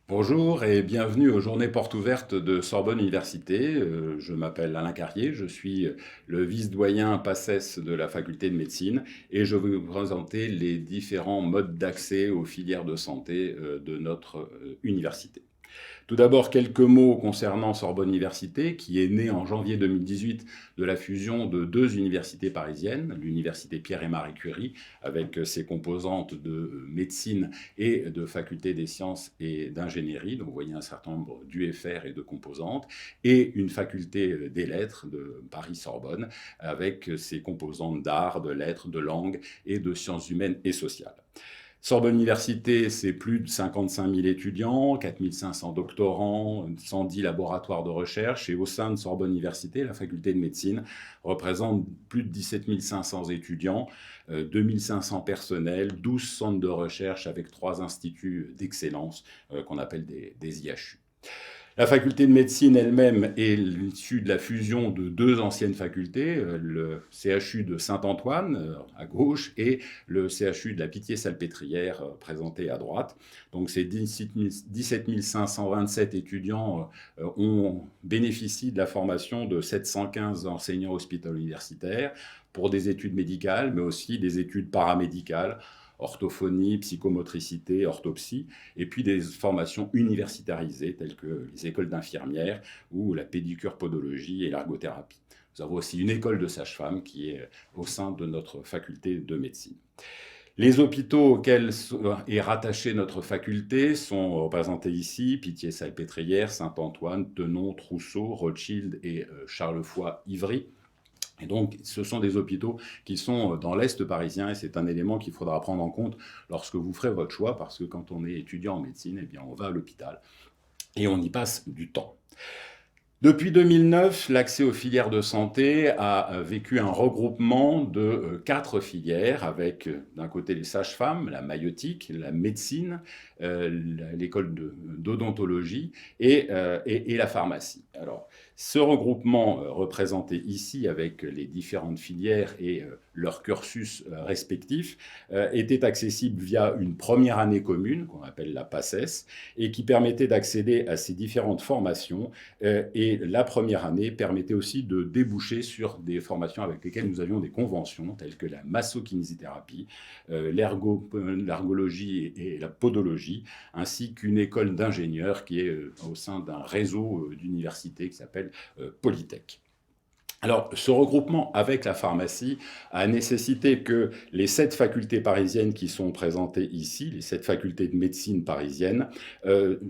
Bonjour et bienvenue aux Journées portes ouvertes de Sorbonne Université. Je m'appelle Alain Carrier, je suis le vice-doyen PACES de la faculté de médecine et je vais vous présenter les différents modes d'accès aux filières de santé de notre université. Tout d'abord, quelques mots concernant Sorbonne Université, qui est née en janvier 2018 de la fusion de deux universités parisiennes, l'université Pierre et Marie Curie, avec ses composantes de médecine et de faculté des sciences et d'ingénierie, donc vous voyez un certain nombre d'UFR et de composantes, et une faculté des lettres de Paris-Sorbonne, avec ses composantes d'art, de lettres, de langue et de sciences humaines et sociales. Sorbonne Université, c'est plus de 55 000 étudiants, 4 500 doctorants, 110 laboratoires de recherche. Et au sein de Sorbonne Université, la faculté de médecine représente plus de 17 500 étudiants, 2 500 personnels, 12 centres de recherche avec 3 instituts d'excellence qu'on appelle des IHU. La faculté de médecine elle-même est issue de la fusion de deux anciennes facultés, le CHU de Saint-Antoine à gauche et le CHU de la Pitié-Salpêtrière présenté à droite. Donc ces 17 527 étudiants bénéficient de la formation de 715 enseignants hospitalo-universitaires pour des études médicales, mais aussi des études paramédicales, orthophonie, psychomotricité, orthopsie, et puis des formations universitarisées telles que les écoles d'infirmières ou la pédicure podologie et l'ergothérapie. Nous avons aussi une école de sage-femme qui est au sein de notre faculté de médecine. Les hôpitaux auxquels est rattachée notre faculté sont représentés ici, Pitié-Salpêtrière, Saint-Antoine, Tenon, Trousseau, Rothschild et Charlevoix-Ivry. Et donc, ce sont des hôpitaux qui sont dans l'Est parisien et c'est un élément qu'il faudra prendre en compte lorsque vous ferez votre choix parce que quand on est étudiant en médecine, eh bien, on va à l'hôpital et on y passe du temps. Depuis 2009, l'accès aux filières de santé a vécu un regroupement de 4 filières avec d'un côté les sages-femmes, la maïeutique, la médecine, l'école d'odontologie et la pharmacie. Alors, ce regroupement représenté ici avec les différentes filières et leurs cursus respectifs était accessible via une première année commune qu'on appelle la PACES et qui permettait d'accéder à ces différentes formations et la première année permettait aussi de déboucher sur des formations avec lesquelles nous avions des conventions, telles que la massokinésithérapie, l'ergologie et la podologie, ainsi qu'une école d'ingénieurs qui est au sein d'un réseau d'universités qui s'appelle Polytech. Alors, ce regroupement avec la pharmacie a nécessité que les 7 facultés parisiennes qui sont présentées ici, les 7 facultés de médecine parisiennes,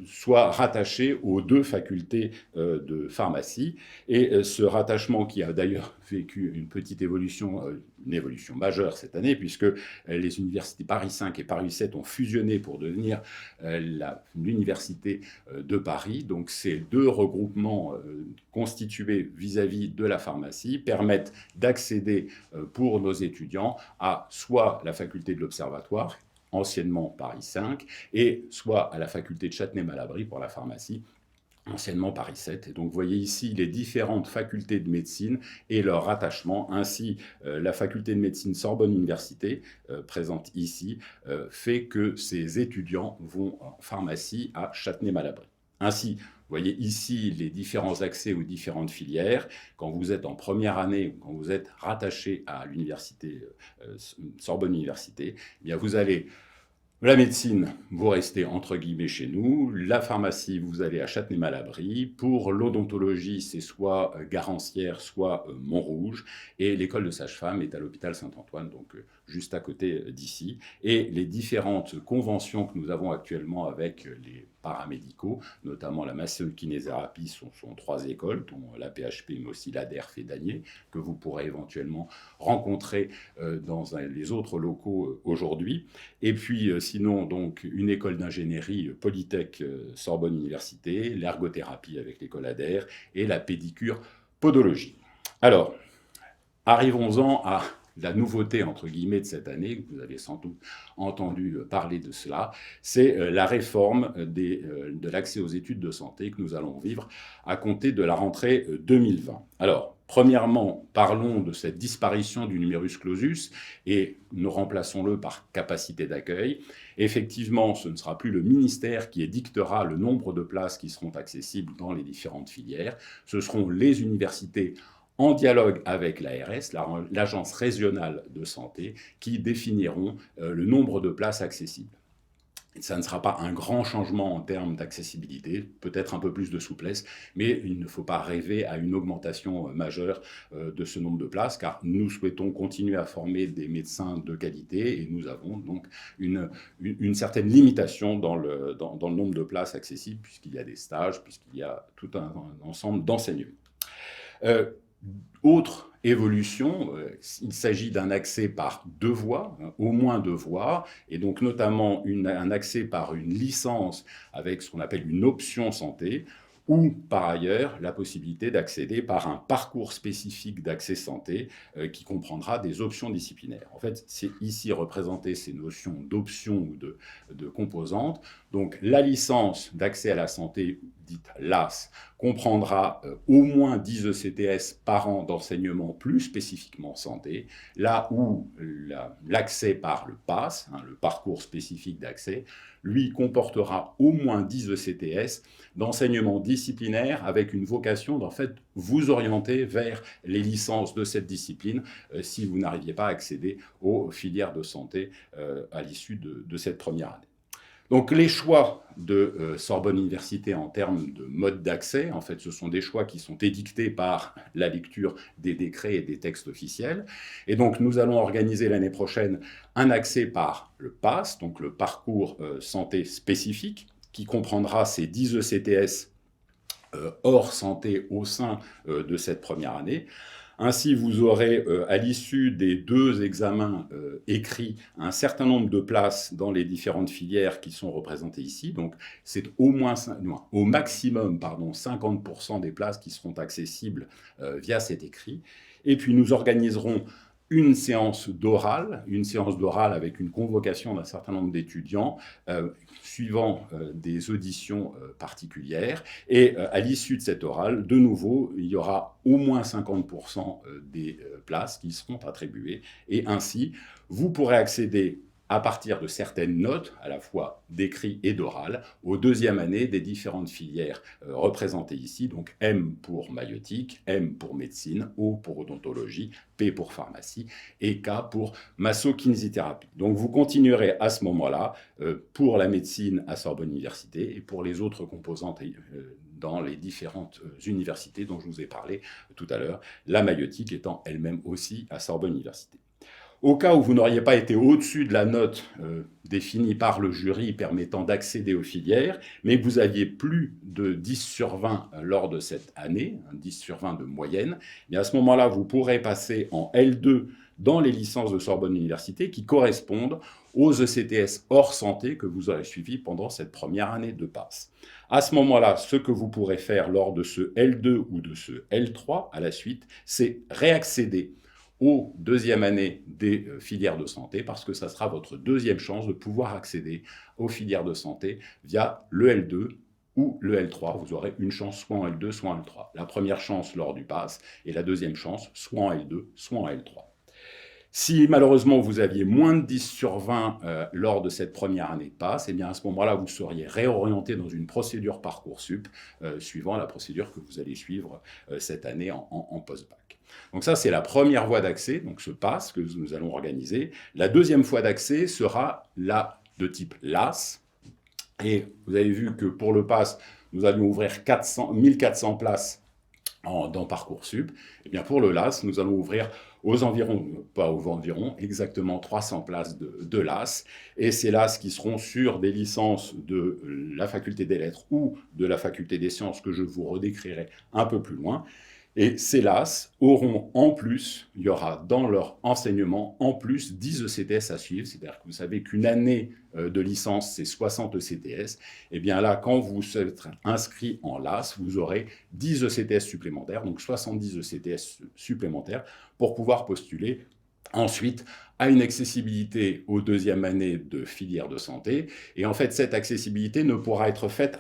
soient rattachées aux 2 facultés de pharmacie. Et ce rattachement, qui a d'ailleurs vécu une petite évolution, une évolution majeure cette année, puisque les universités Paris 5 et Paris 7 ont fusionné pour devenir l'université de Paris. Donc, ces 2 regroupements constitués vis-à-vis de la pharmacie permettent d'accéder pour nos étudiants à soit la faculté de l'Observatoire, anciennement Paris 5, et soit à la faculté de Châtenay-Malabry pour la pharmacie, anciennement Paris 7. Et donc vous voyez ici les différentes facultés de médecine et leur rattachement. Ainsi, la faculté de médecine Sorbonne Université, présente ici, fait que ces étudiants vont en pharmacie à Châtenay-Malabry. Ainsi, vous voyez ici les différents accès aux différentes filières. Quand vous êtes en première année, quand vous êtes rattaché à l'université Sorbonne Université, eh bien vous allez la médecine, vous restez entre guillemets chez nous. La pharmacie, vous allez à Châtenay-Malabry. Pour l'odontologie, c'est soit Garancières, soit Montrouge. Et l'école de sage-femme est à l'hôpital Saint-Antoine, donc juste à côté d'ici. Et les différentes conventions que nous avons actuellement avec les paramédicaux, notamment la massokinésithérapie, sont 3 écoles, dont la PHP, mais aussi l'ADERF et Danier, que vous pourrez éventuellement rencontrer dans les autres locaux aujourd'hui. Et puis, sinon, donc, une école d'ingénierie Polytech Sorbonne Université, l'ergothérapie avec l'école ADER et la pédicure podologie. Alors, arrivons-en à la nouveauté, entre guillemets, de cette année, vous avez sans doute entendu parler de cela, c'est la réforme de l'accès aux études de santé que nous allons vivre à compter de la rentrée 2020. Alors, Premièrement, parlons de cette disparition du numerus clausus et nous remplaçons-le par capacité d'accueil. Effectivement, ce ne sera plus le ministère qui édictera le nombre de places qui seront accessibles dans les différentes filières. Ce seront les universités en dialogue avec l'ARS, l'Agence régionale de santé, qui définiront le nombre de places accessibles. Ça ne sera pas un grand changement en termes d'accessibilité, peut-être un peu plus de souplesse, mais il ne faut pas rêver à une augmentation majeure de ce nombre de places, car nous souhaitons continuer à former des médecins de qualité et nous avons donc une certaine limitation dans le nombre de places accessibles, puisqu'il y a des stages, puisqu'il y a tout un ensemble d'enseignements. Autre évolution, il s'agit d'un accès par 2 voies, au moins 2 voies, et donc notamment un accès par une licence avec ce qu'on appelle une option santé, ou par ailleurs la possibilité d'accéder par un parcours spécifique d'accès santé qui comprendra des options disciplinaires. En fait, c'est ici représenté ces notions d'options ou de composantes. Donc la licence d'accès à la santé, dite LAS, comprendra au moins 10 ECTS par an d'enseignement plus spécifiquement santé, là où l'accès par le PASS, le parcours spécifique d'accès, lui comportera au moins 10 ECTS d'enseignement disciplinaire avec une vocation d'en fait vous orienter vers les licences de cette discipline si vous n'arriviez pas à accéder aux filières de santé à l'issue de cette première année. Donc les choix de Sorbonne Université en termes de mode d'accès, en fait, ce sont des choix qui sont édictés par la lecture des décrets et des textes officiels. Et donc nous allons organiser l'année prochaine un accès par le PASS, donc le parcours santé spécifique, qui comprendra ces 10 ECTS hors santé au sein de cette première année. Ainsi, vous aurez, à l'issue des 2 examens écrits, un certain nombre de places dans les différentes filières qui sont représentées ici. Donc, c'est au maximum 50% des places qui seront accessibles via cet écrit. Et puis, nous organiserons une séance d'oral avec une convocation d'un certain nombre d'étudiants suivant des auditions particulières. Et à l'issue de cet oral, de nouveau, il y aura au moins 50% des places qui seront attribuées. Et ainsi, vous pourrez accéder à partir de certaines notes, à la fois d'écrit et d'oral, aux 2e années des différentes filières représentées ici, donc M pour maïeutique, M pour médecine, O pour odontologie, P pour pharmacie et K pour masso-kinésithérapie. Donc vous continuerez à ce moment-là pour la médecine à Sorbonne Université et pour les autres composantes dans les différentes universités dont je vous ai parlé tout à l'heure, la maïeutique étant elle-même aussi à Sorbonne Université. Au cas où vous n'auriez pas été au-dessus de la note définie par le jury permettant d'accéder aux filières, mais que vous aviez plus de 10 sur 20 lors de cette année, 10 sur 20 de moyenne, et à ce moment-là, vous pourrez passer en L2 dans les licences de Sorbonne Université qui correspondent aux ECTS hors santé que vous aurez suivis pendant cette première année de PASS. À ce moment-là, ce que vous pourrez faire lors de ce L2 ou de ce L3 à la suite, c'est réaccéder aux 2e année des filières de santé, parce que ça sera votre 2e chance de pouvoir accéder aux filières de santé via le L2 ou le L3. Vous aurez une chance soit en L2, soit en L3. La première chance lors du PASS et la 2e chance soit en L2, soit en L3. Si malheureusement vous aviez moins de 10 sur 20 lors de cette première année de PASS, eh bien à ce moment-là, vous seriez réorienté dans une procédure Parcoursup suivant la procédure que vous allez suivre cette année en post-bac. Donc ça, c'est la première voie d'accès, donc ce PASS que nous allons organiser. La 2e voie d'accès sera la de type LAS. Et vous avez vu que pour le PASS, nous allions ouvrir 1400 places dans Parcoursup. Et bien pour le LAS, nous allons ouvrir exactement 300 places de LAS. Et ces LAS qui seront sur des licences de la faculté des lettres ou de la faculté des sciences que je vous redécrirai un peu plus loin. Et ces LAS auront en plus, il y aura dans leur enseignement en plus 10 ECTS à suivre, c'est-à-dire que vous savez qu'une année de licence, c'est 60 ECTS, et bien là, quand vous serez inscrit en LAS, vous aurez 10 ECTS supplémentaires, donc 70 ECTS supplémentaires, pour pouvoir postuler ensuite à une accessibilité aux 2e années de filière de santé, et en fait, cette accessibilité ne pourra être faite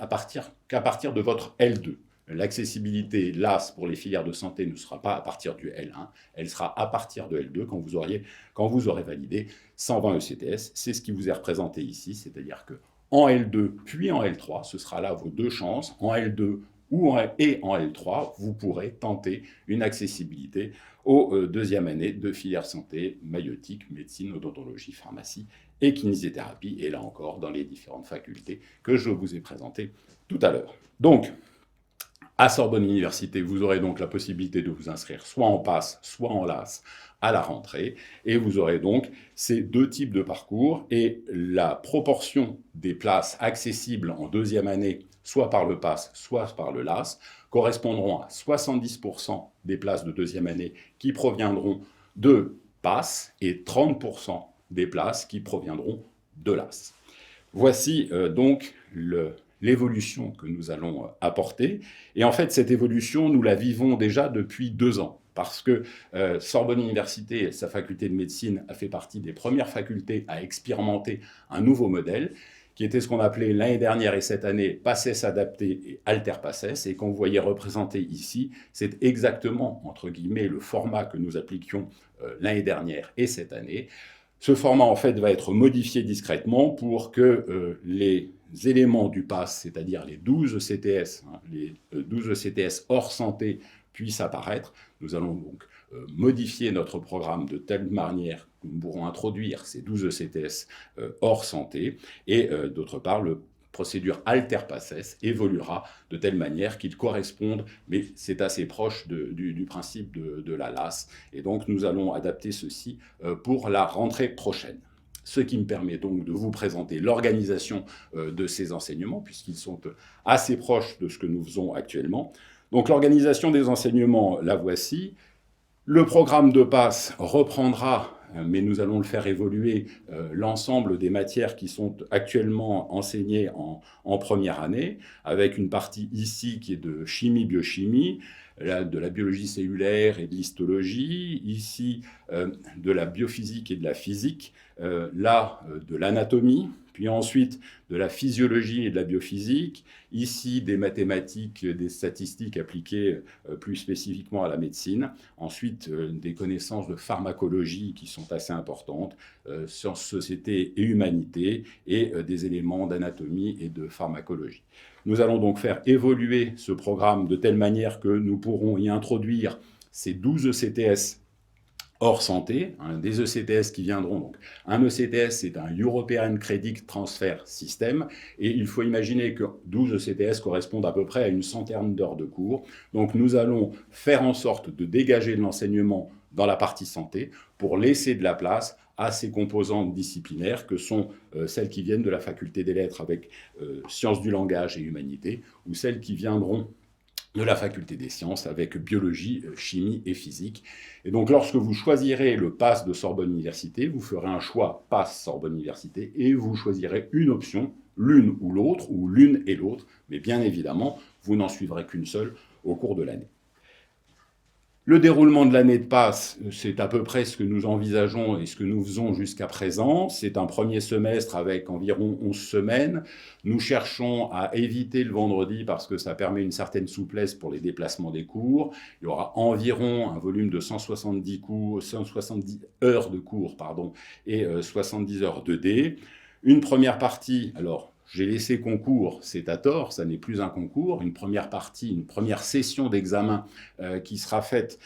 qu'à partir de votre L2. l'accessibilité LAS pour les filières de santé ne sera pas à partir du L1, elle sera à partir de L2 quand vous aurez validé 120 ECTS. C'est ce qui vous est représenté ici, c'est-à-dire que en L2 puis en L3, ce sera là vos deux chances. En L2 et en L3, vous pourrez tenter une accessibilité aux deuxième année de filière santé, maïeutique, médecine, odontologie, pharmacie et kinésithérapie, et là encore dans les différentes facultés que je vous ai présentées tout à l'heure. Donc, à Sorbonne Université, vous aurez donc la possibilité de vous inscrire soit en PASS, soit en LAS à la rentrée, et vous aurez donc ces deux types de parcours, et la proportion des places accessibles en deuxième année, soit par le PASS, soit par le LAS, correspondront à 70% des places de deuxième année qui proviendront de PASS et 30% des places qui proviendront de LAS. Voici donc l'évolution que nous allons apporter. Et en fait, cette évolution, nous la vivons déjà depuis 2 ans. Parce que Sorbonne Université, sa faculté de médecine, a fait partie des premières facultés à expérimenter un nouveau modèle, qui était ce qu'on appelait l'année dernière et cette année PACES adapté et AlterPACES. Et qu'on vous voyez représenté ici, c'est exactement, entre guillemets, le format que nous appliquions l'année dernière et cette année. Ce format, en fait, va être modifié discrètement pour que les éléments du PASS, c'est-à-dire les 12 CTS, les 12 CTS hors santé, puissent apparaître. Nous allons donc modifier notre programme de telle manière que nous pourrons introduire ces 12 CTS hors santé, et d'autre part, le procédure AlterPACES évoluera de telle manière qu'il corresponde, mais c'est assez proche du principe de la LAS, et donc nous allons adapter ceci pour la rentrée prochaine. Ce qui me permet donc de vous présenter l'organisation de ces enseignements, puisqu'ils sont assez proches de ce que nous faisons actuellement. Donc l'organisation des enseignements, la voici. Le programme de PASS reprendra, mais nous allons le faire évoluer, l'ensemble des matières qui sont actuellement enseignées en première année, avec une partie ici qui est de chimie-biochimie, de la biologie cellulaire et de l'histologie, ici de la biophysique et de la physique, là de l'anatomie, puis ensuite de la physiologie et de la biophysique, ici des mathématiques, des statistiques appliquées plus spécifiquement à la médecine, ensuite des connaissances de pharmacologie qui sont assez importantes, sciences, société et humanité, et des éléments d'anatomie et de pharmacologie. Nous allons donc faire évoluer ce programme de telle manière que nous pourrons y introduire ces 12 ECTS hors santé, des ECTS qui viendront. Donc, un ECTS, c'est un European Credit Transfer System, et il faut imaginer que 12 ECTS correspondent à peu près à une centaine d'heures de cours. Donc nous allons faire en sorte de dégager de l'enseignement dans la partie santé pour laisser de la place à ces composantes disciplinaires que sont celles qui viennent de la faculté des lettres avec sciences du langage et humanité, ou celles qui viendront de la faculté des sciences avec biologie, chimie et physique. Et donc lorsque vous choisirez le PASS de Sorbonne Université, vous ferez un choix PASS Sorbonne Université et vous choisirez une option, l'une ou l'autre, ou l'une et l'autre, mais bien évidemment, vous n'en suivrez qu'une seule au cours de l'année. Le déroulement de l'année de PASS, c'est à peu près ce que nous envisageons et ce que nous faisons jusqu'à présent. C'est un premier semestre avec environ 11 semaines. Nous cherchons à éviter le vendredi parce que ça permet une certaine souplesse pour les déplacements des cours. Il y aura environ un volume de 170 heures de cours, et 70 heures de D. Une première partie, alors j'ai laissé concours, c'est à tort, ça n'est plus un concours, une première partie, une première session d'examen qui sera faite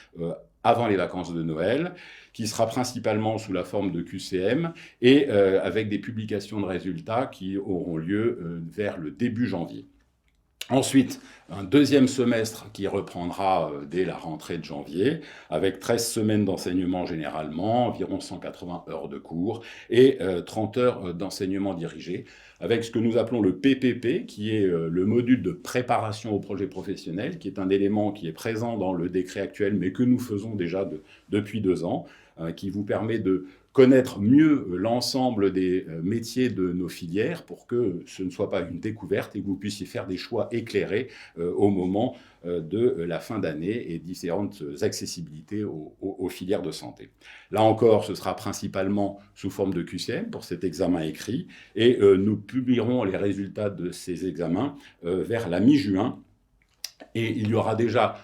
avant les vacances de Noël, qui sera principalement sous la forme de QCM, et avec des publications de résultats qui auront lieu vers le début janvier. Ensuite, un deuxième semestre qui reprendra dès la rentrée de janvier, avec 13 semaines d'enseignement généralement, environ 180 heures de cours, et 30 heures d'enseignement dirigé, avec ce que nous appelons le PPP, qui est le module de préparation au projet professionnel, qui est un élément qui est présent dans le décret actuel, mais que nous faisons déjà depuis 2 ans, qui vous permet de connaître mieux l'ensemble des métiers de nos filières pour que ce ne soit pas une découverte et que vous puissiez faire des choix éclairés au moment de la fin d'année et différentes accessibilités aux filières de santé. Là encore, ce sera principalement sous forme de QCM pour cet examen écrit, et nous publierons les résultats de ces examens vers la mi-juin, Et il y aura déjà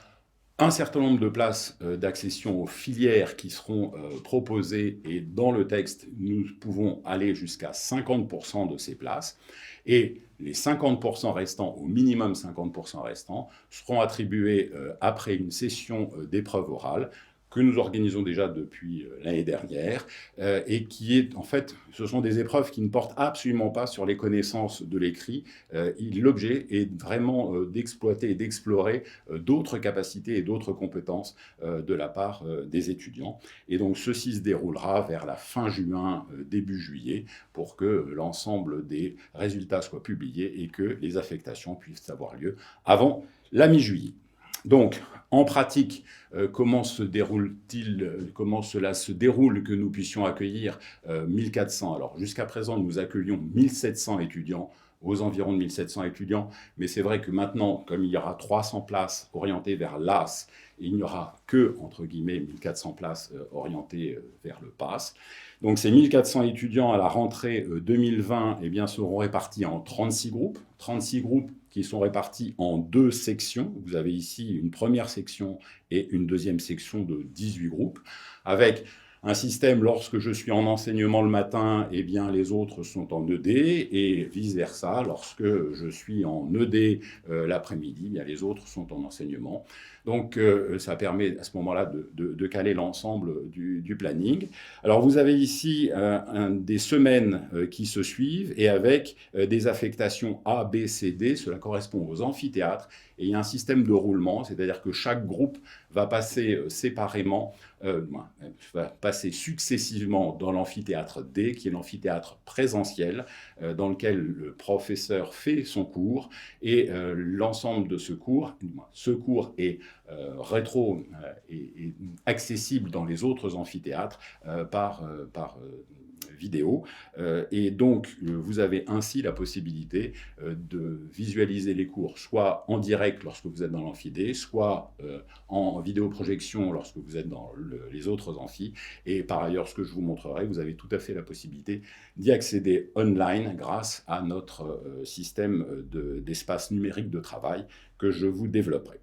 un certain nombre de places d'accession aux filières qui seront proposées, et dans le texte, nous pouvons aller jusqu'à 50% de ces places. Et les 50% restants, au minimum 50% restants, seront attribués après une session d'épreuve orale que nous organisons déjà depuis l'année dernière, et qui est, en fait, ce sont des épreuves qui ne portent absolument pas sur les connaissances de l'écrit. L'objet est vraiment d'exploiter et d'explorer d'autres capacités et d'autres compétences de la part des étudiants. Et donc ceci se déroulera vers la fin juin, début juillet, pour que l'ensemble des résultats soient publiés et que les affectations puissent avoir lieu avant la mi-juillet. Donc, en pratique, comment cela se déroule que nous puissions accueillir 1400? Alors, jusqu'à présent, nous accueillions 1700 étudiants, aux environs de 1700 étudiants, mais c'est vrai que maintenant, comme il y aura 300 places orientées vers l'AS, il n'y aura que, entre guillemets, 1400 places orientées vers le PASS. Donc ces 1400 étudiants à la rentrée 2020 eh bien, seront répartis en 36 groupes qui sont répartis en 2 sections. Vous avez ici une première section et une deuxième section de 18 groupes, avec un système, lorsque je suis en enseignement le matin, eh bien, les autres sont en ED, et vice-versa, lorsque je suis en ED l'après-midi, eh bien, les autres sont en enseignement. Donc, ça permet à ce moment-là de caler l'ensemble du planning. Alors, vous avez ici des semaines qui se suivent, et avec des affectations A, B, C, D, cela correspond aux amphithéâtres, et il y a un système de roulement, c'est-à-dire que chaque groupe va passer séparément, va passer successivement dans l'amphithéâtre D, qui est l'amphithéâtre présentiel, dans lequel le professeur fait son cours, et l'ensemble de ce cours est est accessible dans les autres amphithéâtres par vidéo. Et donc, vous avez ainsi la possibilité de visualiser les cours soit en direct lorsque vous êtes dans l'amphidé, soit en vidéoprojection lorsque vous êtes dans les autres amphis. Et par ailleurs, ce que je vous montrerai, vous avez tout à fait la possibilité d'y accéder online grâce à notre système d'espace numérique de travail que je vous développerai.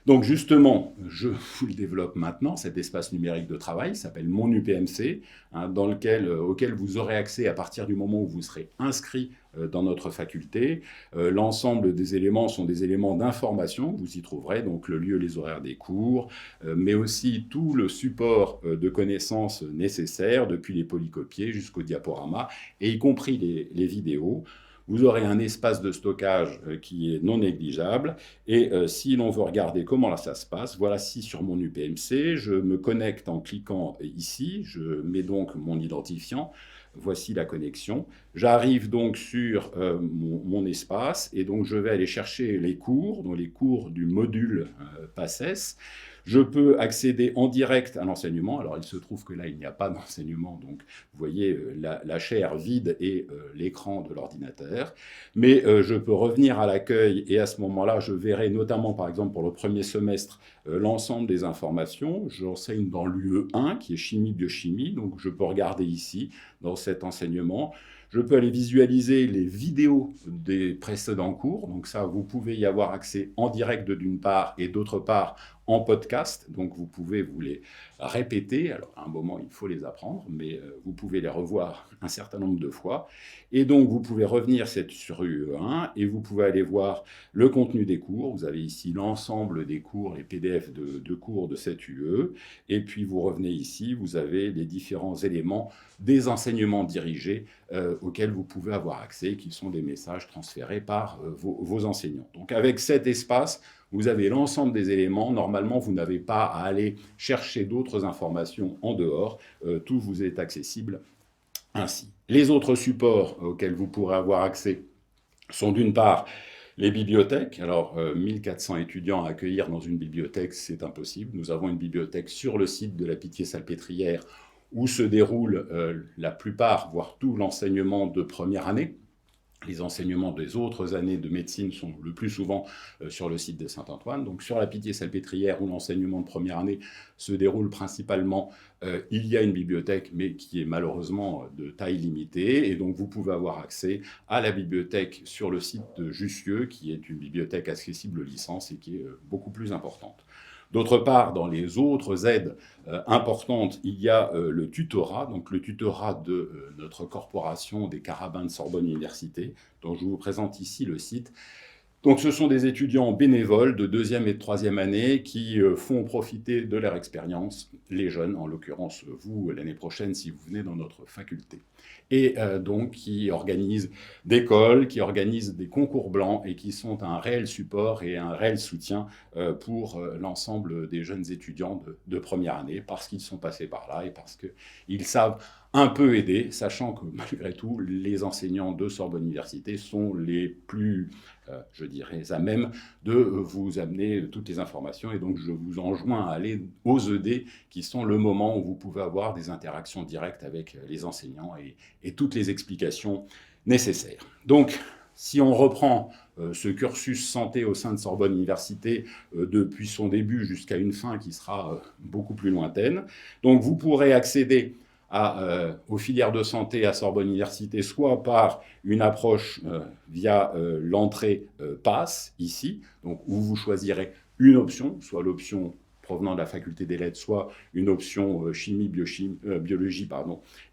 Donc justement, je vous le développe maintenant, cet espace numérique de travail s'appelle Mon UPMC, auquel vous aurez accès à partir du moment où vous serez inscrit dans notre faculté. L'ensemble des éléments sont des éléments d'information. Vous y trouverez donc le lieu, les horaires des cours, mais aussi tout le support de connaissances nécessaires, depuis les polycopiés jusqu'au diaporama, et y compris les vidéos. Vous aurez un espace de stockage qui est non négligeable. Et si l'on veut regarder comment là ça se passe, voici sur mon UPMC, je me connecte en cliquant ici, je mets donc mon identifiant. Voici la connexion. J'arrive donc sur mon espace, et donc je vais aller chercher les cours, donc les cours du module PASSES. Je peux accéder en direct à l'enseignement. Alors, il se trouve que là, il n'y a pas d'enseignement. Donc, vous voyez la chaire vide et l'écran de l'ordinateur. Mais je peux revenir à l'accueil, et à ce moment-là, je verrai notamment, par exemple, pour le premier semestre, l'ensemble des informations. J'enseigne dans l'UE1, qui est chimie-biochimie. Donc, je peux regarder ici, dans cet enseignement. Je peux aller visualiser les vidéos des précédents cours. Donc ça, vous pouvez y avoir accès en direct d'une part, et d'autre part en podcast. Donc vous pouvez vous les répéter. Alors à un moment, il faut les apprendre, mais vous pouvez les revoir un certain nombre de fois. Et donc vous pouvez revenir sur UE1 et vous pouvez aller voir le contenu des cours. Vous avez ici l'ensemble des cours, les PDF de cours de cette UE. Et puis vous revenez ici, vous avez les différents éléments des enseignements dirigés auxquels vous pouvez avoir accès, qui sont des messages transférés par vos enseignants. Donc avec cet espace, vous avez l'ensemble des éléments. Normalement, vous n'avez pas à aller chercher d'autres informations en dehors. Tout vous est accessible ainsi. Les autres supports auxquels vous pourrez avoir accès sont d'une part les bibliothèques. Alors, 1400 étudiants à accueillir dans une bibliothèque, c'est impossible. Nous avons une bibliothèque sur le site de la Pitié-Salpêtrière où se déroule la plupart, voire tout l'enseignement de première année. Les enseignements des autres années de médecine sont le plus souvent sur le site de Saint-Antoine. Donc sur la Pitié-Salpêtrière, où l'enseignement de première année se déroule principalement, il y a une bibliothèque, mais qui est malheureusement de taille limitée. Et donc vous pouvez avoir accès à la bibliothèque sur le site de Jussieu, qui est une bibliothèque accessible licence et qui est beaucoup plus importante. D'autre part, dans les autres aides importantes, il y a le tutorat, donc le tutorat de notre corporation des Carabins de Sorbonne Université, dont je vous présente ici le site. Donc ce sont des étudiants bénévoles de deuxième et de troisième année qui font profiter de leur expérience les jeunes, en l'occurrence vous l'année prochaine si vous venez dans notre faculté. Et donc qui organisent des cols, qui organisent des concours blancs et qui sont un réel support et un réel soutien pour l'ensemble des jeunes étudiants de première année, parce qu'ils sont passés par là et parce qu'ils savent un peu aider, sachant que malgré tout, les enseignants de Sorbonne Université sont les plus, je dirais, à même de vous amener toutes les informations. Et donc, je vous enjoins à aller aux ED, qui sont le moment où vous pouvez avoir des interactions directes avec les enseignants et toutes les explications nécessaires. Donc, si on reprend ce cursus santé au sein de Sorbonne Université depuis son début jusqu'à une fin qui sera beaucoup plus lointaine, donc vous pourrez accéder aux filières de santé à Sorbonne Université, soit par une approche via l'entrée PASS, ici, donc où vous choisirez une option, soit l'option provenant de la faculté des lettres, soit une option chimie, biologie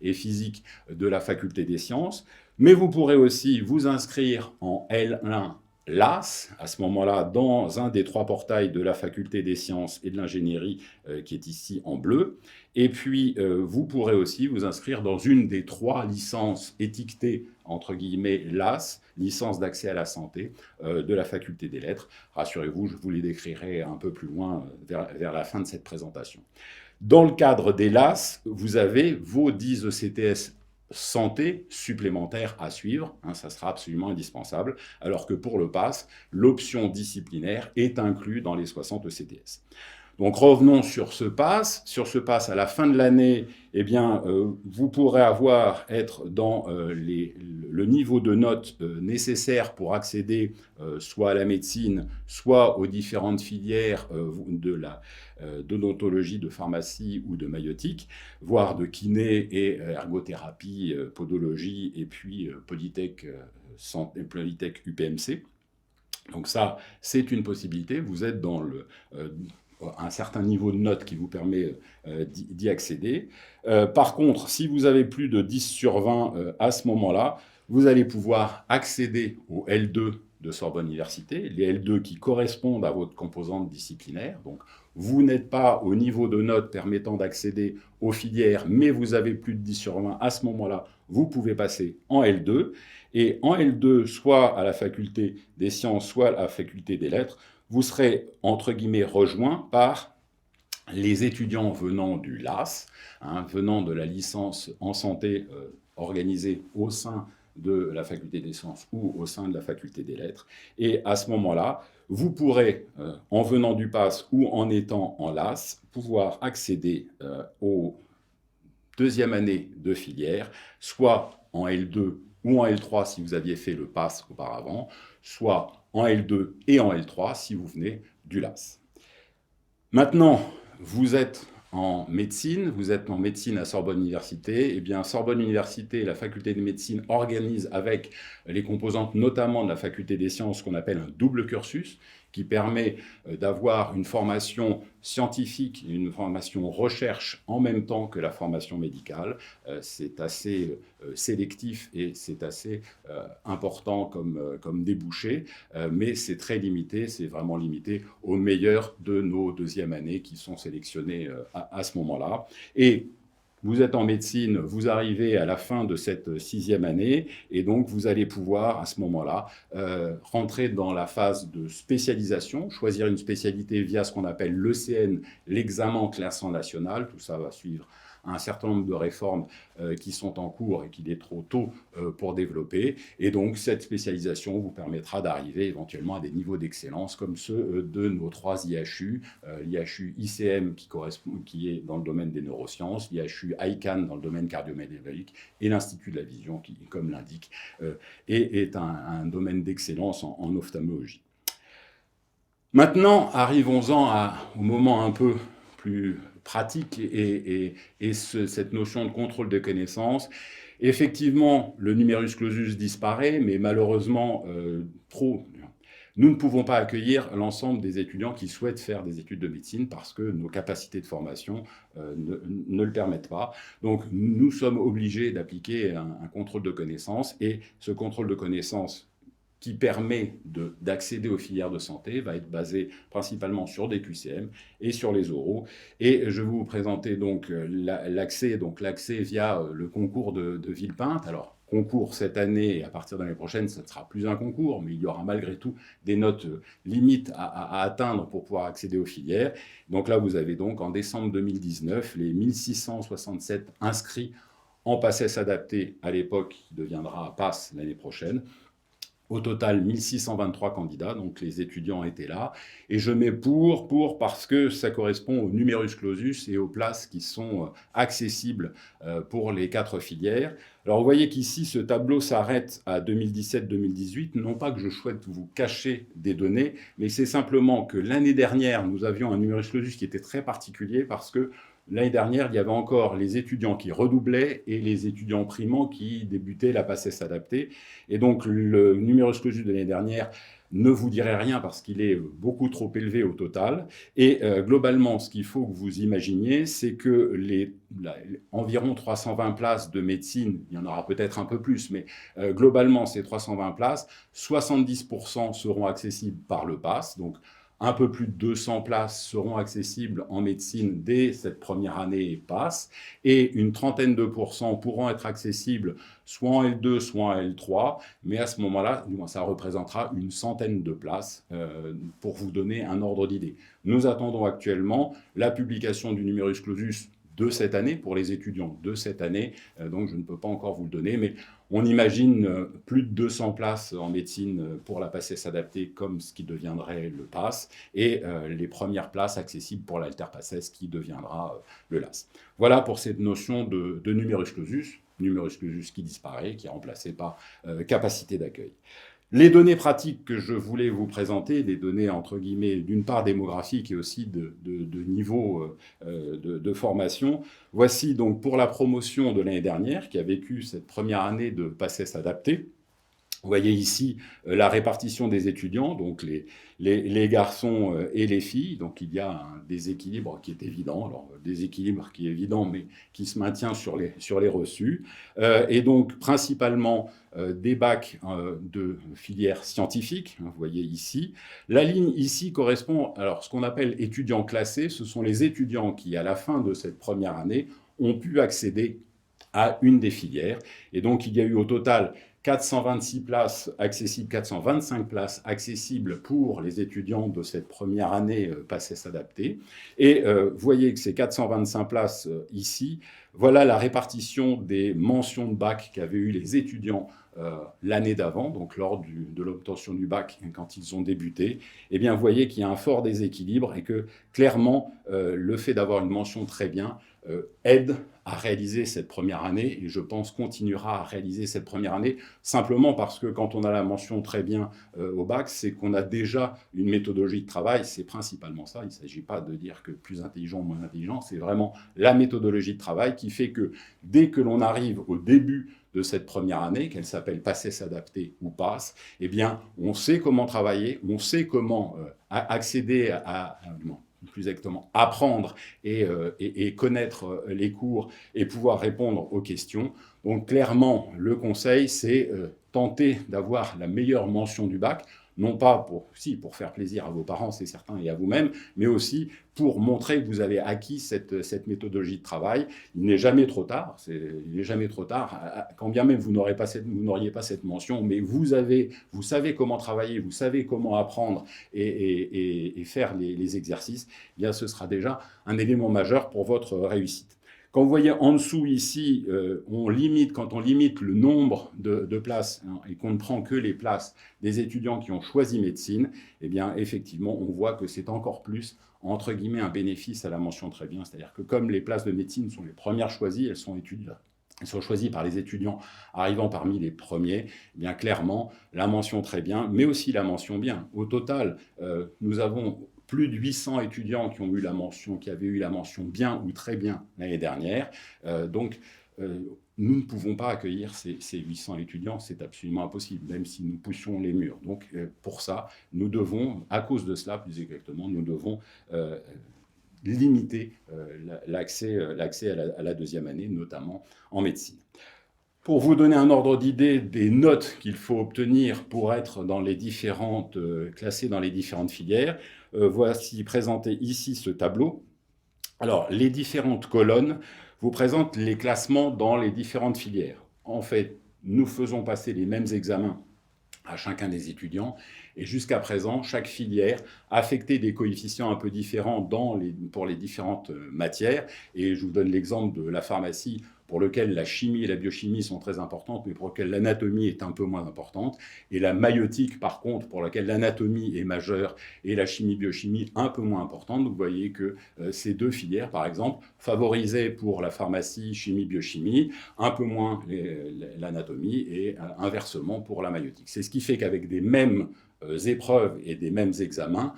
et physique de la faculté des sciences. Mais vous pourrez aussi vous inscrire en L1 LAS, à ce moment-là, dans un des 3 portails de la faculté des sciences et de l'ingénierie, qui est ici en bleu. Et puis, vous pourrez aussi vous inscrire dans une des 3 licences étiquetées, entre guillemets, LAS, licence d'accès à la santé, de la faculté des lettres. Rassurez-vous, je vous les décrirai un peu plus loin vers la fin de cette présentation. Dans le cadre des LAS, vous avez vos 10 ECTS santé supplémentaire à suivre, ça sera absolument indispensable, alors que pour le PASS, l'option disciplinaire est inclue dans les 60 ECTS. Donc revenons sur ce PASS. Sur ce PASS, à la fin de l'année, eh bien, vous pourrez être dans le niveau de notes nécessaire pour accéder soit à la médecine, soit aux différentes filières d'odontologie, de pharmacie ou de maïeutique, voire de kiné et ergothérapie, podologie et puis Polytech UPMC. Donc ça, c'est une possibilité. Vous êtes dans un certain niveau de notes qui vous permet d'y accéder. Par contre, si vous avez plus de 10 sur 20 à ce moment-là, vous allez pouvoir accéder au L2 de Sorbonne Université, les L2 qui correspondent à votre composante disciplinaire. Donc, vous n'êtes pas au niveau de notes permettant d'accéder aux filières, mais vous avez plus de 10 sur 20 à ce moment-là, vous pouvez passer en L2. Et en L2, soit à la faculté des sciences, soit à la faculté des lettres, vous serez, entre guillemets, rejoint par les étudiants venant du LAS, venant de la licence en santé organisée au sein de la faculté des sciences ou au sein de la faculté des lettres. Et à ce moment-là, vous pourrez, en venant du PASS ou en étant en LAS, pouvoir accéder aux 2e année de filière, soit en L2 ou en L3 si vous aviez fait le PASS auparavant, soit en L2 et en L3 si vous venez du LAS. Maintenant, vous êtes en médecine à Sorbonne Université. Eh bien, Sorbonne Université, la faculté de médecine organise avec les composantes notamment de la faculté des sciences ce qu'on appelle un double cursus, qui permet d'avoir une formation scientifique, une formation recherche en même temps que la formation médicale. C'est assez sélectif et c'est assez important comme débouché, mais c'est très limité, c'est vraiment limité aux meilleurs de nos 2e années qui sont sélectionnés à ce moment-là. Et vous êtes en médecine, vous arrivez à la fin de cette 6e année, et donc vous allez pouvoir, à ce moment-là, rentrer dans la phase de spécialisation, choisir une spécialité via ce qu'on appelle l'ECN, l'examen classant national. Tout ça va suivre un certain nombre de réformes qui sont en cours et qu'il est trop tôt pour développer. Et donc, cette spécialisation vous permettra d'arriver éventuellement à des niveaux d'excellence comme ceux de nos 3 IHU, l'IHU ICM qui est dans le domaine des neurosciences, l'IHU ICANN dans le domaine cardiométabolique et l'Institut de la Vision qui, comme l'indique, est un domaine d'excellence en ophtalmologie. Maintenant, arrivons-en au moment un peu plus pratique et cette notion de contrôle des connaissances. Effectivement, le numerus clausus disparaît, mais malheureusement, trop. Nous ne pouvons pas accueillir l'ensemble des étudiants qui souhaitent faire des études de médecine parce que nos capacités de formation ne le permettent pas. Donc, nous sommes obligés d'appliquer un contrôle de connaissances et ce contrôle de connaissances qui permet d'accéder aux filières de santé va être basé principalement sur des QCM et sur les oraux. Et je vais vous présenter donc l'accès via le concours de Villepinte. Alors, concours cette année et à partir de l'année prochaine, ce ne sera plus un concours, mais il y aura malgré tout des notes limites à atteindre pour pouvoir accéder aux filières. Donc là, vous avez donc en décembre 2019 les 1667 inscrits en PACES adapté à l'époque, qui deviendra PASS l'année prochaine. Au total, 1623 candidats, donc les étudiants étaient là. Et je mets parce que ça correspond au numerus clausus et aux places qui sont accessibles pour les 4 filières. Alors vous voyez qu'ici, ce tableau s'arrête à 2017-2018. Non pas que je souhaite vous cacher des données, mais c'est simplement que l'année dernière, nous avions un numerus clausus qui était très particulier parce que l'année dernière, il y avait encore les étudiants qui redoublaient et les étudiants primants qui débutaient la PACES adaptée. Et donc, le numerus clausus de l'année dernière ne vous dirait rien parce qu'il est beaucoup trop élevé au total. Et globalement, ce qu'il faut que vous imaginiez, c'est que environ 320 places de médecine, il y en aura peut-être un peu plus, mais globalement, ces 320 places, 70% seront accessibles par le PASS. Donc, un peu plus de 200 places seront accessibles en médecine dès cette première année PASS, et une trentaine de pourcents pourront être accessibles soit en L2, soit en L3, mais à ce moment-là, ça représentera une centaine de places pour vous donner un ordre d'idée. Nous attendons actuellement la publication du numerus clausus de cette année, pour les étudiants de cette année, donc je ne peux pas encore vous le donner, mais on imagine plus de 200 places en médecine pour la PACES adaptée, comme ce qui deviendrait le PASS, et les premières places accessibles pour l'Alter-PACES, qui deviendra le LAS. Voilà pour cette notion de numerus clausus qui disparaît, qui est remplacé par capacité d'accueil. Les données pratiques que je voulais vous présenter, des données entre guillemets d'une part démographiques et aussi de niveau de formation. Voici donc pour la promotion de l'année dernière qui a vécu cette première année de PACES adapté. Vous voyez ici la répartition des étudiants, donc les garçons et les filles. Donc il y a un déséquilibre qui est évident, alors déséquilibre qui est évident, mais qui se maintient sur les reçus. Et donc principalement des bacs de filières scientifiques, vous voyez ici. La ligne ici correspond, alors ce qu'on appelle étudiants classés, ce sont les étudiants qui, à la fin de cette première année, ont pu accéder à une des filières. Et donc il y a eu au total 426 places accessibles, 425 places accessibles pour les étudiants de cette première année PACES adaptée. Et vous voyez que ces 425 places ici, voilà la répartition des mentions de bac qu'avaient eu les étudiants l'année d'avant, donc lors de l'obtention du bac, quand ils ont débuté. Eh bien, vous voyez qu'il y a un fort déséquilibre et que, clairement, le fait d'avoir une mention très bien aide à réaliser cette première année, et je pense continuera à réaliser cette première année, simplement parce que quand on a la mention très bien au bac, c'est qu'on a déjà une méthodologie de travail, c'est principalement ça, il ne s'agit pas de dire que plus intelligent ou moins intelligent, c'est vraiment la méthodologie de travail qui fait que dès que l'on arrive au début de cette première année, qu'elle s'appelle PACES adapté ou PASS, eh bien, on sait comment travailler, on sait comment accéder plus exactement, apprendre et connaître les cours et pouvoir répondre aux questions. Donc clairement, le conseil, c'est tenter d'avoir la meilleure mention du bac, non pas pour faire plaisir à vos parents, c'est certain, et à vous-même, mais aussi pour montrer que vous avez acquis cette méthodologie de travail. Il n'est jamais trop tard, quand bien même vous n'auriez pas cette mention, mais vous savez comment travailler, vous savez comment apprendre et faire les exercices, eh bien ce sera déjà un élément majeur pour votre réussite. Quand vous voyez en dessous ici, quand on limite le nombre de places, hein, et qu'on ne prend que les places des étudiants qui ont choisi médecine, eh bien effectivement on voit que c'est encore plus entre guillemets un bénéfice à la mention très bien, c'est-à-dire que comme les places de médecine sont les premières choisies, elles sont choisies par les étudiants arrivant parmi les premiers, eh bien clairement la mention très bien, mais aussi la mention bien. Au total, nous avons plus de 800 étudiants qui avaient eu la mention bien ou très bien l'année dernière. Nous ne pouvons pas accueillir ces 800 étudiants, c'est absolument impossible, même si nous poussions les murs. Donc pour ça, nous devons, à cause de cela plus exactement, nous devons limiter l'accès à la deuxième année, notamment en médecine. Pour vous donner un ordre d'idée des notes qu'il faut obtenir pour être classé dans les différentes filières, voici présenté ici ce tableau. Alors, les différentes colonnes vous présentent les classements dans les différentes filières. En fait, nous faisons passer les mêmes examens à chacun des étudiants, et jusqu'à présent, chaque filière affectait des coefficients un peu différents pour les différentes matières, et je vous donne l'exemple de la pharmacie, pour lequel la chimie et la biochimie sont très importantes, mais pour lequel l'anatomie est un peu moins importante, et la maïotique, par contre, pour laquelle l'anatomie est majeure, et la chimie-biochimie un peu moins importante. Vous voyez que ces deux filières, par exemple, favorisaient pour la pharmacie, chimie-biochimie, un peu moins l'anatomie, et inversement pour la maïotique. C'est ce qui fait qu'avec des mêmes épreuves et des mêmes examens,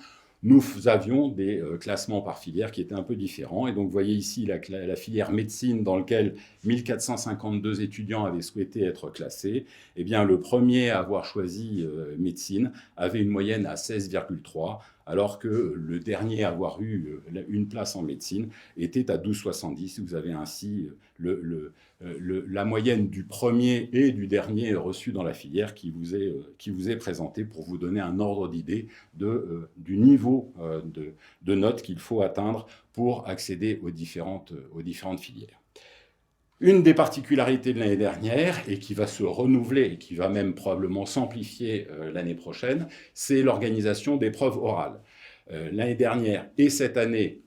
nous avions des classements par filière qui étaient un peu différents. Et donc, vous voyez ici la filière médecine dans laquelle 1452 étudiants avaient souhaité être classés. Eh bien, le premier à avoir choisi médecine avait une moyenne à 16,3, alors que le dernier à avoir eu une place en médecine était à 12,70. Vous avez ainsi la moyenne du premier et du dernier reçu dans la filière qui vous est présentée pour vous donner un ordre d'idée du niveau de notes qu'il faut atteindre pour accéder aux différentes filières. Une des particularités de l'année dernière, et qui va se renouveler, et qui va même probablement s'amplifier l'année prochaine, c'est l'organisation d'épreuves orales. L'année dernière et cette année,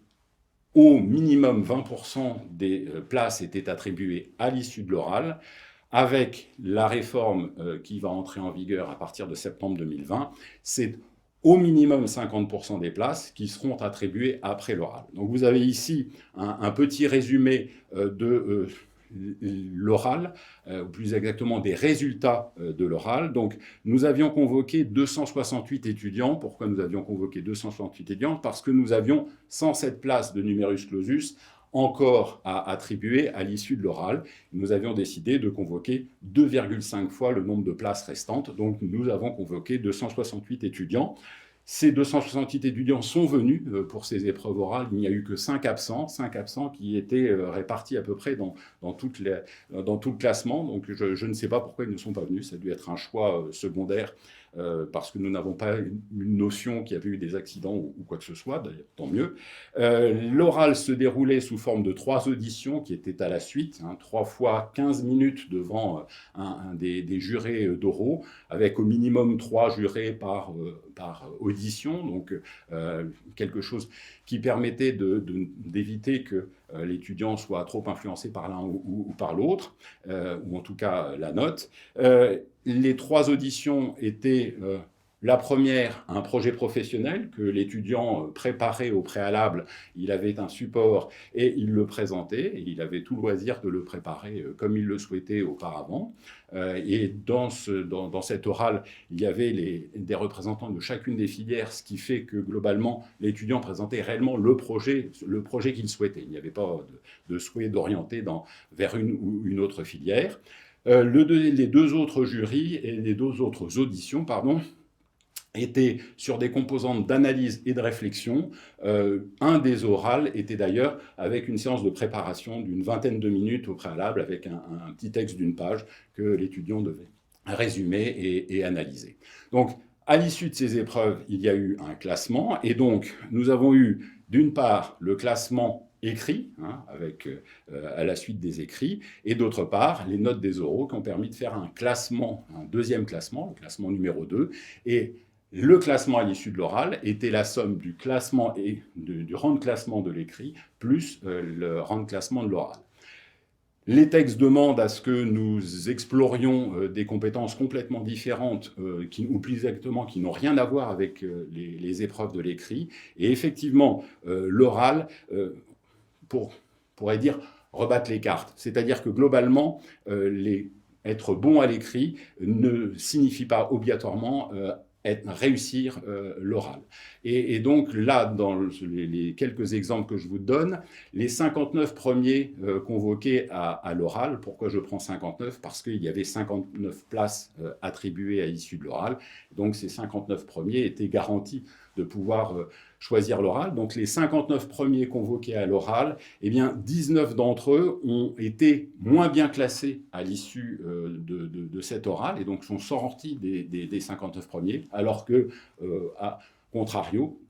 au minimum 20% des places étaient attribuées à l'issue de l'oral. Avec la réforme qui va entrer en vigueur à partir de septembre 2020, c'est au minimum 50% des places qui seront attribuées après l'oral. Donc vous avez ici un petit résumé de l'oral, ou plus exactement des résultats de l'oral. Donc nous avions convoqué 268 étudiants. Pourquoi nous avions convoqué 268 étudiants? Parce que nous avions 107 places de numerus clausus encore à attribuer à l'issue de l'oral. Nous avions décidé de convoquer 2,5 fois le nombre de places restantes. Donc nous avons convoqué 268 étudiants. Ces 268 étudiants sont venus pour ces épreuves orales. Il n'y a eu que 5 absents qui étaient répartis à peu près dans tout le classement. Donc je ne sais pas pourquoi ils ne sont pas venus. Ça a dû être un choix secondaire parce que nous n'avons pas une notion qu'il y avait eu des accidents ou quoi que ce soit, d'ailleurs, tant mieux. L'oral se déroulait sous forme de 3 auditions qui étaient à la suite, 3 fois 15 minutes devant des jurés d'oraux, avec au minimum 3 jurés par audition, donc quelque chose qui permettait d'éviter que l'étudiant soit trop influencé par l'un ou par l'autre, ou en tout cas la note. Les 3 auditions étaient la première, un projet professionnel que l'étudiant préparait au préalable. Il avait un support et il le présentait, et il avait tout le loisir de le préparer comme il le souhaitait auparavant. Et dans cet oral, il y avait des représentants de chacune des filières, ce qui fait que globalement, l'étudiant présentait réellement le projet qu'il souhaitait. Il n'y avait pas de souhait d'orienter vers une ou une autre filière. Les 2 autres jurys et les 2 autres auditions, étaient sur des composantes d'analyse et de réflexion. Un des orales était d'ailleurs avec une séance de préparation d'une vingtaine de minutes au préalable, avec un petit texte d'une page que l'étudiant devait résumer et analyser. Donc, à l'issue de ces épreuves, il y a eu un classement, et donc nous avons eu d'une part le classement écrit, avec à la suite des écrits, et d'autre part les notes des oraux qui ont permis de faire un deuxième classement, le classement numéro 2, et le classement à l'issue de l'oral était la somme du classement et du rang de classement de l'écrit plus le rang de classement de l'oral. Les textes demandent à ce que nous explorions des compétences complètement différentes, ou plus exactement qui n'ont rien à voir avec les épreuves de l'écrit. Et effectivement, l'oral, pourrait dire, rebattre les cartes. C'est-à-dire que globalement, être bon à l'écrit ne signifie pas obligatoirement réussir l'oral. Et donc là, dans les quelques exemples que je vous donne, les 59 premiers convoqués à l'oral, pourquoi je prends 59? Parce qu'il y avait 59 places attribuées à l'issue de l'oral, donc ces 59 premiers étaient garantis de pouvoir choisir l'oral. Donc les 59 premiers convoqués à l'oral, eh bien 19 d'entre eux ont été moins bien classés à l'issue de cet oral, et donc sont sortis des 59 premiers, alors que, à contrario,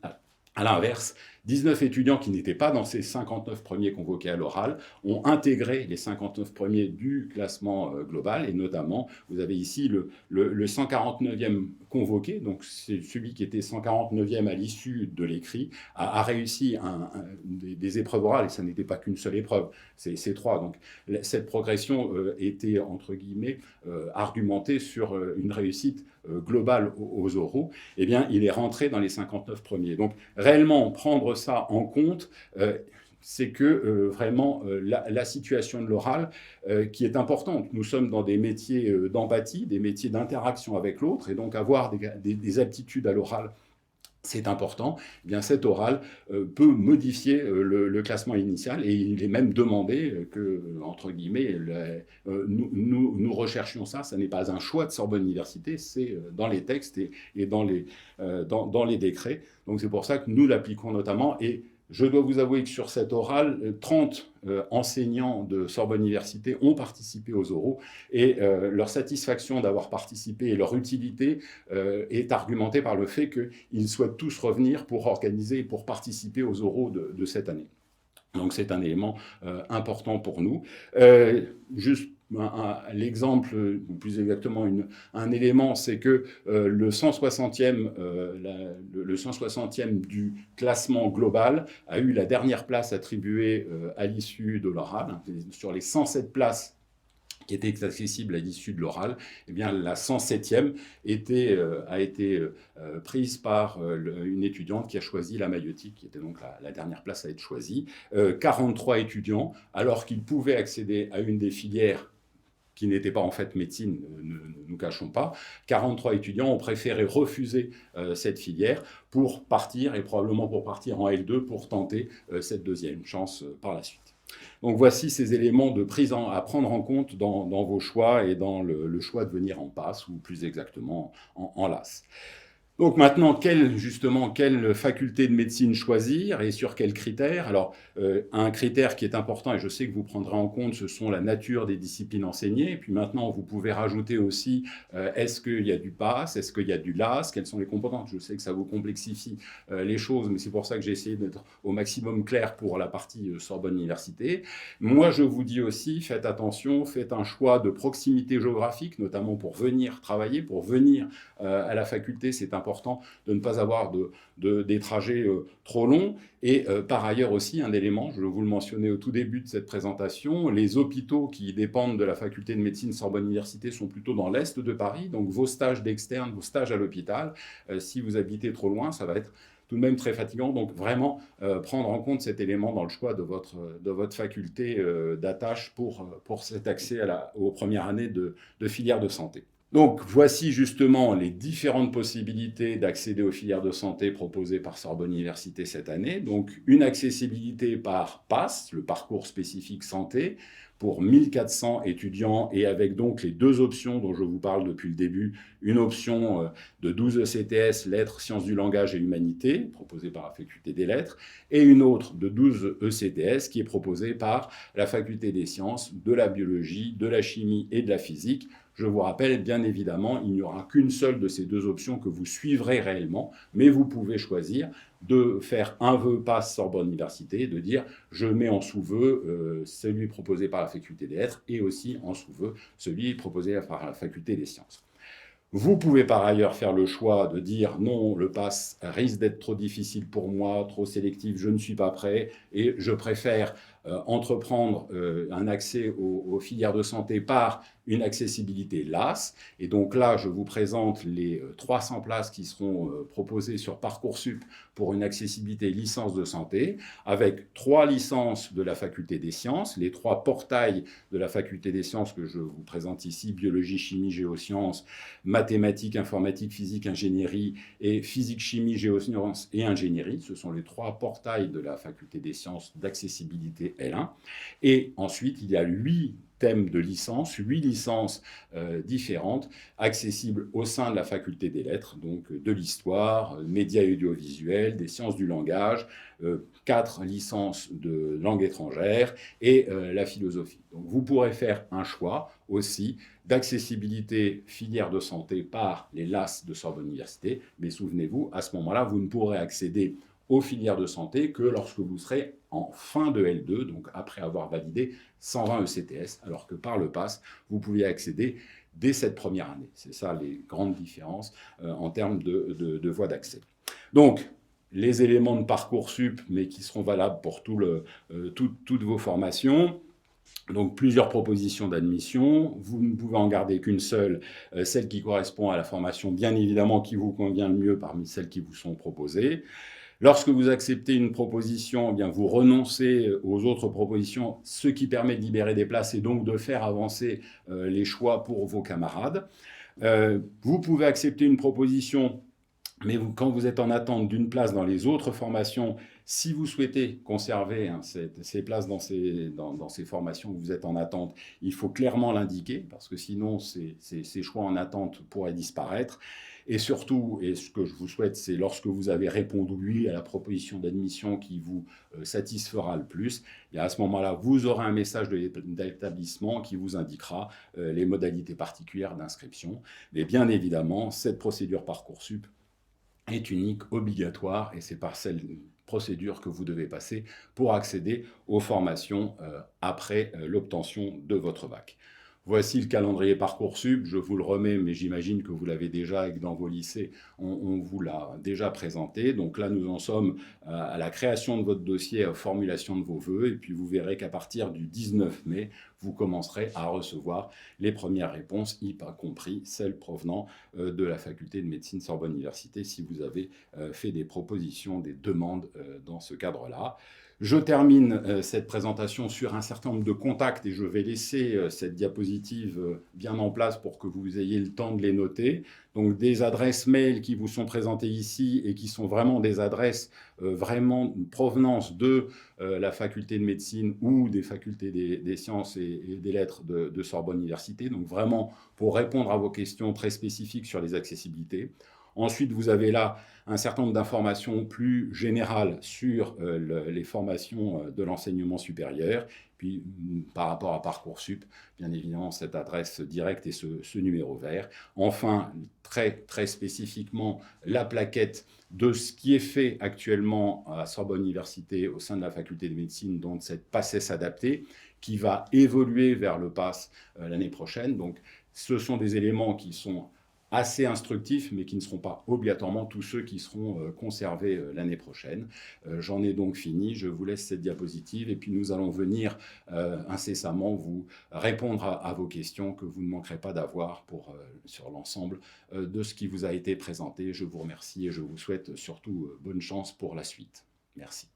à l'inverse, 19 étudiants qui n'étaient pas dans ces 59 premiers convoqués à l'oral ont intégré les 59 premiers du classement global, et notamment, vous avez ici le 149e convoqué, donc c'est celui qui était 149e à l'issue de l'écrit, a réussi des épreuves orales, et ça n'était pas qu'une seule épreuve, c'est 3. Donc cette progression était, entre guillemets, argumentée sur une réussite globale aux oraux. Eh bien, il est rentré dans les 59 premiers. Donc réellement, prendre ça en compte, c'est que vraiment la situation de l'oral qui est importante. Nous sommes dans des métiers d'empathie, des métiers d'interaction avec l'autre, et donc avoir des aptitudes à l'oral, c'est important. Eh bien, cet oral peut modifier le classement initial, et il est même demandé que, entre guillemets, nous recherchions ça. Ça n'est pas un choix de Sorbonne Université, c'est dans les textes et dans les décrets. Donc c'est pour ça que nous l'appliquons notamment. Et je dois vous avouer que sur cet oral, 30 enseignants de Sorbonne Université ont participé aux oraux, et leur satisfaction d'avoir participé et leur utilité est argumentée par le fait qu'ils souhaitent tous revenir pour organiser et pour participer aux oraux de cette année. Donc c'est un élément important pour nous. Juste l'exemple, ou plus exactement un élément, c'est que le 160e du classement global a eu la dernière place attribuée à l'issue de l'oral. Sur les 107 places qui étaient accessibles à l'issue de l'oral, eh bien, la 107e a été prise par une étudiante qui a choisi la maïeutique, qui était donc la dernière place à être choisie. 43 étudiants, alors qu'ils pouvaient accéder à une des filières qui n'était pas en fait médecine, ne nous cachons pas, 43 étudiants ont préféré refuser cette filière pour partir, et probablement pour partir en L2, pour tenter cette deuxième chance par la suite. Donc voici ces éléments à prendre en compte dans vos choix, et dans le choix de venir en PASS, ou plus exactement en LAS. Donc maintenant, quelle faculté de médecine choisir, et sur quels critères? Alors, un critère qui est important, et je sais que vous prendrez en compte, ce sont la nature des disciplines enseignées. Et puis maintenant, vous pouvez rajouter aussi, est-ce qu'il y a du PASS, est-ce qu'il y a du LAS, quelles sont les composantes? Je sais que ça vous complexifie les choses, mais c'est pour ça que j'ai essayé d'être au maximum clair pour la partie Sorbonne Université. Moi, je vous dis aussi, faites attention, faites un choix de proximité géographique, notamment pour venir travailler, pour venir à la faculté. C'est important de ne pas avoir des trajets trop longs. Et par ailleurs aussi, un élément, je vous le mentionnais au tout début de cette présentation, les hôpitaux qui dépendent de la faculté de médecine Sorbonne Université sont plutôt dans l'est de Paris. Donc vos stages d'externe, vos stages à l'hôpital, si vous habitez trop loin, ça va être tout de même très fatigant. Donc vraiment prendre en compte cet élément dans le choix de votre faculté d'attache pour cet accès aux premières années de filière de santé. Donc voici justement les différentes possibilités d'accéder aux filières de santé proposées par Sorbonne Université cette année. Donc une accessibilité par PASS, le parcours spécifique santé, pour 1400 étudiants, et avec donc les deux options dont je vous parle depuis le début, une option de 12 ECTS, lettres, sciences du langage et humanité, proposée par la faculté des lettres, et une autre de 12 ECTS qui est proposée par la faculté des sciences, de la biologie, de la chimie et de la physique. Je vous rappelle, bien évidemment, il n'y aura qu'une seule de ces deux options que vous suivrez réellement, mais vous pouvez choisir de faire un vœu PASS Sorbonne Université, de dire je mets en sous-vœu celui proposé par la faculté des lettres, et aussi en sous-vœu celui proposé par la faculté des sciences. Vous pouvez par ailleurs faire le choix de dire non, le PASS risque d'être trop difficile pour moi, trop sélectif, je ne suis pas prêt, et je préfère entreprendre un accès aux filières de santé par une accessibilité LAS. Et donc là, je vous présente les 300 places qui seront proposées sur Parcoursup pour une accessibilité licence de santé, avec 3 licences de la faculté des sciences, les 3 portails de la faculté des sciences que je vous présente ici, biologie, chimie, géosciences, mathématiques, informatique, physique, ingénierie, et physique, chimie, géosciences et ingénierie. Ce sont les 3 portails de la faculté des sciences d'accessibilité L1. Et ensuite, il y a 8 thèmes de licence, 8 licences différentes, accessibles au sein de la faculté des lettres, donc de l'histoire, médias et audiovisuels, des sciences du langage, 4 licences de langue étrangère et la philosophie. Donc vous pourrez faire un choix aussi d'accessibilité filière de santé par les LAS de Sorbonne Université, mais souvenez-vous, à ce moment-là, vous ne pourrez accéder aux filières de santé que lorsque vous serez en fin de L2, donc après avoir validé 120 ECTS, alors que par le PASS, vous pouviez accéder dès cette première année. C'est ça les grandes différences en termes de voies d'accès. Donc, les éléments de Parcoursup, mais qui seront valables pour toutes vos formations. Donc, plusieurs propositions d'admission. Vous ne pouvez en garder qu'une seule, celle qui correspond à la formation, bien évidemment, qui vous convient le mieux parmi celles qui vous sont proposées. Lorsque vous acceptez une proposition, eh bien, vous renoncez aux autres propositions, ce qui permet de libérer des places et donc de faire avancer les choix pour vos camarades. Vous pouvez accepter une proposition, mais quand vous êtes en attente d'une place dans les autres formations, si vous souhaitez conserver ces places dans ces formations où vous êtes en attente, il faut clairement l'indiquer, parce que sinon ces choix en attente pourraient disparaître. Et surtout, et ce que je vous souhaite, c'est lorsque vous avez répondu oui à la proposition d'admission qui vous satisfera le plus, et à ce moment-là, vous aurez un message de l'établissement qui vous indiquera les modalités particulières d'inscription. Mais bien évidemment, cette procédure Parcoursup est unique, obligatoire, et c'est par cette procédure que vous devez passer pour accéder aux formations après l'obtention de votre bac. Voici le calendrier Parcoursup, je vous le remets, mais j'imagine que vous l'avez déjà et que dans vos lycées, on vous l'a déjà présenté. Donc là, nous en sommes à la création de votre dossier, à la formulation de vos vœux, et puis vous verrez qu'à partir du 19 mai, vous commencerez à recevoir les premières réponses, y compris celles provenant de la faculté de médecine Sorbonne Université, si vous avez fait des propositions, des demandes dans ce cadre-là. Je termine cette présentation sur un certain nombre de contacts et je vais laisser cette diapositive bien en place pour que vous ayez le temps de les noter. Donc des adresses mail qui vous sont présentées ici et qui sont vraiment des adresses vraiment de provenance de la faculté de médecine ou des facultés des sciences et des lettres de Sorbonne Université. Donc vraiment pour répondre à vos questions très spécifiques sur les accessibilités. Ensuite, vous avez là un certain nombre d'informations plus générales sur les formations de l'enseignement supérieur. Puis, par rapport à Parcoursup, bien évidemment, cette adresse directe et ce numéro vert. Enfin, très spécifiquement, la plaquette de ce qui est fait actuellement à Sorbonne Université au sein de la faculté de médecine, donc cette PACES adaptée, qui va évoluer vers le PASS l'année prochaine. Donc, ce sont des éléments qui sont assez instructifs, mais qui ne seront pas obligatoirement tous ceux qui seront conservés l'année prochaine. J'en ai donc fini, je vous laisse cette diapositive, et puis nous allons venir incessamment vous répondre à vos questions que vous ne manquerez pas d'avoir sur l'ensemble de ce qui vous a été présenté. Je vous remercie et je vous souhaite surtout bonne chance pour la suite. Merci.